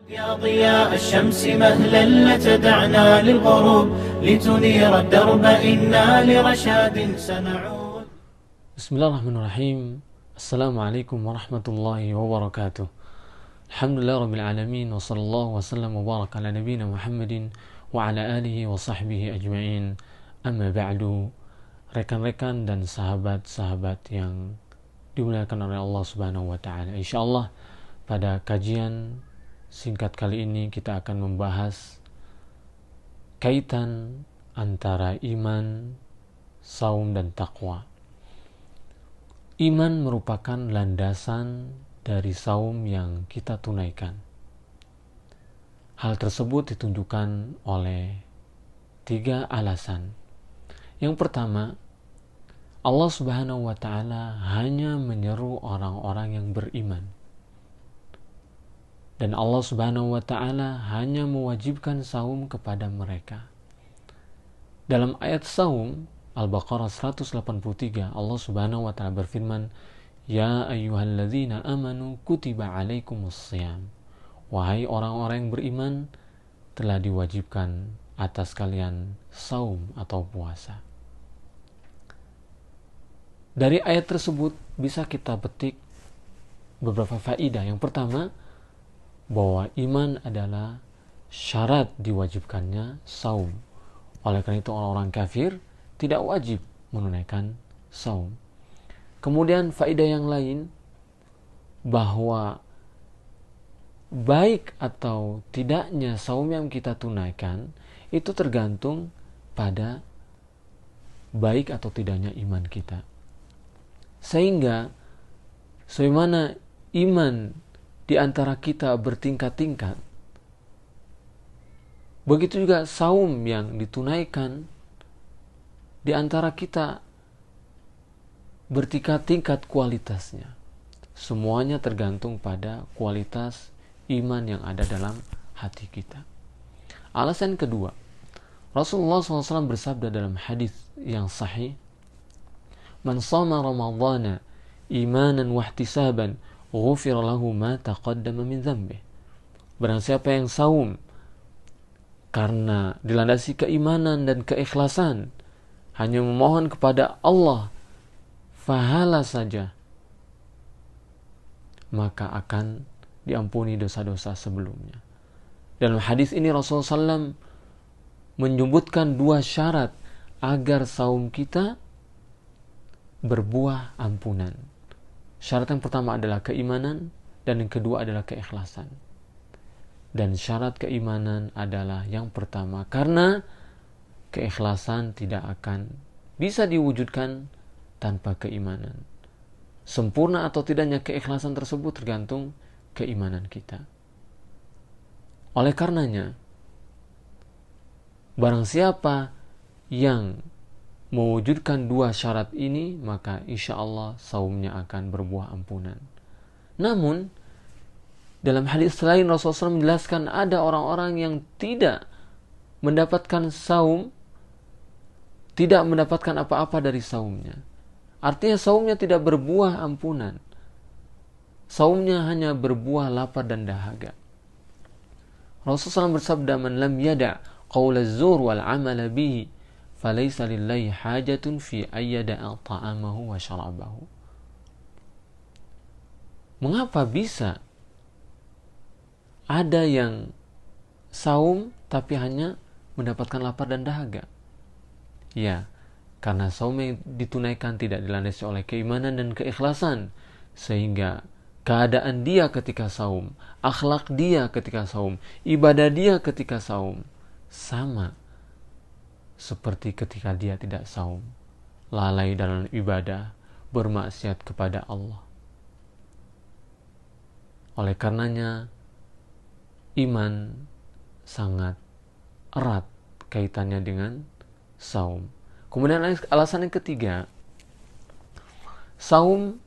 يا ضياء الشمس مهلا لتدعنا للغروب لتنير الدرب إنا لرشاد سنعود. Bismillahirrahmanirrahim. Assalamualaikum warahmatullahi wabarakatuh. Alhamdulillah rabbil alamin wa sallallahu wa sallam wa baraka ala nabiyyina Muhammadin wa ala alihi wa sahbihi ajma'in. Amma ba'du. Rekan-rekan dan sahabat-sahabat yang dimuliakan oleh Allah Subhanahu wa taala. Insyaallah pada kajian singkat kali ini kita akan membahas kaitan antara iman, saum dan takwa. Iman merupakan landasan dari saum yang kita tunaikan. Hal tersebut ditunjukkan oleh 3 alasan. Yang pertama, Allah Subhanahu wa taala hanya menyeru orang-orang yang beriman. Dan Allah Subhanahu wa taala hanya mewajibkan saum kepada mereka. Dalam ayat saum Al-Baqarah 183, Allah Subhanahu wa taala berfirman, "Ya ayyuhalladzina amanu kutiba alaikumusshiyam." Wahai orang-orang yang beriman, telah diwajibkan atas kalian saum atau puasa. Dari ayat tersebut bisa kita petik beberapa faedah. Yang pertama, bahwa iman adalah syarat diwajibkannya saum. Oleh karena itu orang-orang kafir tidak wajib menunaikan saum. Kemudian faedah yang lain, bahwa baik atau tidaknya saum yang kita tunaikan itu tergantung pada baik atau tidaknya iman kita. Sehingga sebagaimana iman di antara kita bertingkat-tingkat, begitu juga saum yang ditunaikan di antara kita bertingkat-tingkat kualitasnya. Semuanya tergantung pada kualitas iman yang ada dalam hati kita. Alasan kedua, Rasulullah SAW bersabda dalam hadis yang sahih, "Man shama Ramadhana imanan wa ihtisaban ghufira lahu ma taqaddama min dzambih." Barang siapa yang saum karena dilandasi keimanan dan keikhlasan, hanya memohon kepada Allah pahala saja, maka akan diampuni dosa-dosa sebelumnya. Dalam hadis ini Rasulullah SAW menyebutkan 2 syarat agar saum kita berbuah ampunan. Syarat yang pertama adalah keimanan, dan yang kedua adalah keikhlasan. Dan syarat keimanan adalah yang pertama, karena keikhlasan tidak akan bisa diwujudkan tanpa keimanan. Sempurna atau tidaknya keikhlasan tersebut tergantung keimanan kita. Oleh karenanya, barang siapa yang mewujudkan 2 syarat ini, maka insya Allah saumnya akan berbuah ampunan. Namun dalam hadis lain Rasulullah SAW menjelaskan ada orang-orang yang tidak mendapatkan saum, tidak mendapatkan apa-apa dari saumnya. Artinya saumnya tidak berbuah ampunan. Saumnya hanya berbuah lapar dan dahaga. Rasulullah SAW bersabda, "Man lam yada' qawla az-zur wal 'amala bihi falaysa lillahi hajatun fi ayyada'a ta'amahu wa syarabahu." Mengapa bisa ada yang saum tapi hanya mendapatkan lapar dan dahaga? Ya, karena saum yang ditunaikan tidak dilandasi oleh keimanan dan keikhlasan, sehingga keadaan dia ketika saum, akhlak dia ketika saum, ibadah dia ketika saum sama seperti ketika dia tidak saum, lalai dalam ibadah, bermaksiat kepada Allah. Oleh karenanya, iman sangat erat kaitannya dengan saum. Kemudian alasan yang ketiga, saum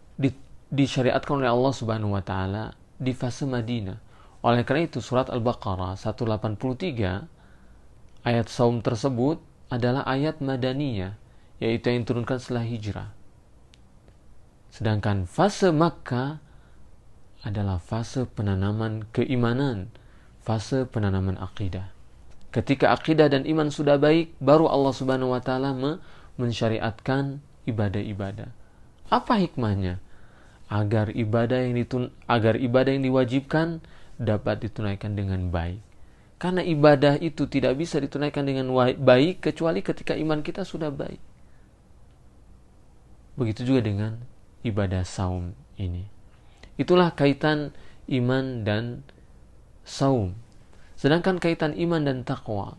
disyariatkan oleh Allah Subhanahu wa taala di fase Madinah. Oleh karena itu surat Al-Baqarah 183 ayat saum tersebut adalah ayat madaniyah, yaitu yang diturunkan setelah hijrah. Sedangkan fase Makkah adalah fase penanaman keimanan, fase penanaman akidah. Ketika akidah dan iman sudah baik, baru Allah Subhanahu wa taala mensyariatkan ibadah-ibadah. Apa hikmahnya? Agar ibadah yang diwajibkan dapat ditunaikan dengan baik. Karena ibadah itu tidak bisa ditunaikan dengan baik kecuali ketika iman kita sudah baik. Begitu juga dengan ibadah saum ini. Itulah kaitan iman dan saum. Sedangkan kaitan iman dan takwa.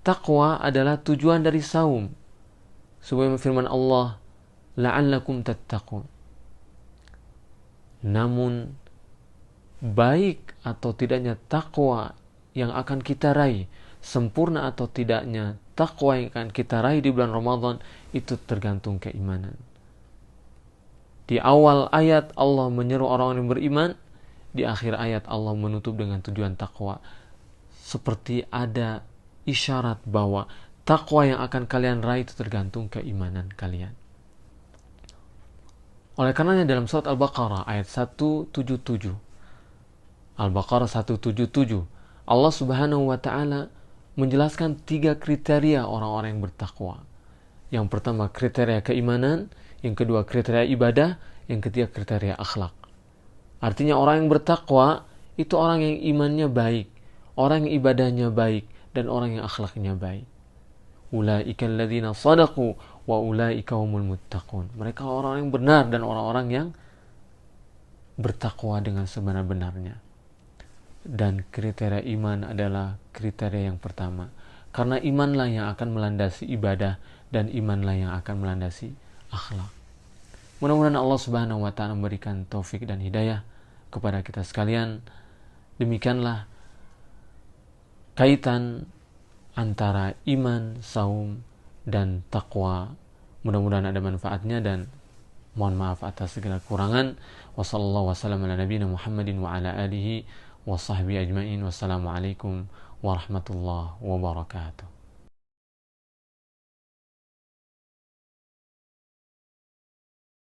Takwa adalah tujuan dari saum. Sebagaimana firman Allah, la'allakum tattaqun. Namun baik atau tidaknya takwa yang akan kita raih, sempurna atau tidaknya takwa yang akan kita raih di bulan Ramadan, itu tergantung keimanan. Di awal ayat Allah menyeru orang yang beriman, di akhir ayat Allah menutup dengan tujuan takwa. Seperti ada isyarat bahwa takwa yang akan kalian raih itu tergantung keimanan kalian. Oleh karenanya dalam surat Al-Baqarah ayat 177, Al-Baqarah 177, Allah Subhanahu wa taala menjelaskan 3 kriteria orang-orang yang bertakwa. Yang pertama kriteria keimanan, yang kedua kriteria ibadah, yang ketiga kriteria akhlak. Artinya orang yang bertakwa itu orang yang imannya baik, orang yang ibadahnya baik, dan orang yang akhlaknya baik. Ulaika alladzina shadaqu wa ulaika humul muttaqun. Mereka orang yang benar dan orang-orang yang bertakwa dengan sebenar-benarnya. Dan kriteria iman adalah kriteria yang pertama. Karena imanlah yang akan melandasi ibadah dan imanlah yang akan melandasi akhlak. Mudah-mudahan Allah Subhanahu wa taala memberikan taufik dan hidayah kepada kita sekalian. Demikianlah kaitan antara iman, saum, dan takwa. Mudah-mudahan ada manfaatnya dan mohon maaf atas segala kekurangan. Wassallallahu wasallam ala nabiyina Muhammadin wa ala alihi wa sahbihi ajma'in. Wassalamualaikum warahmatullahi wabarakatuh.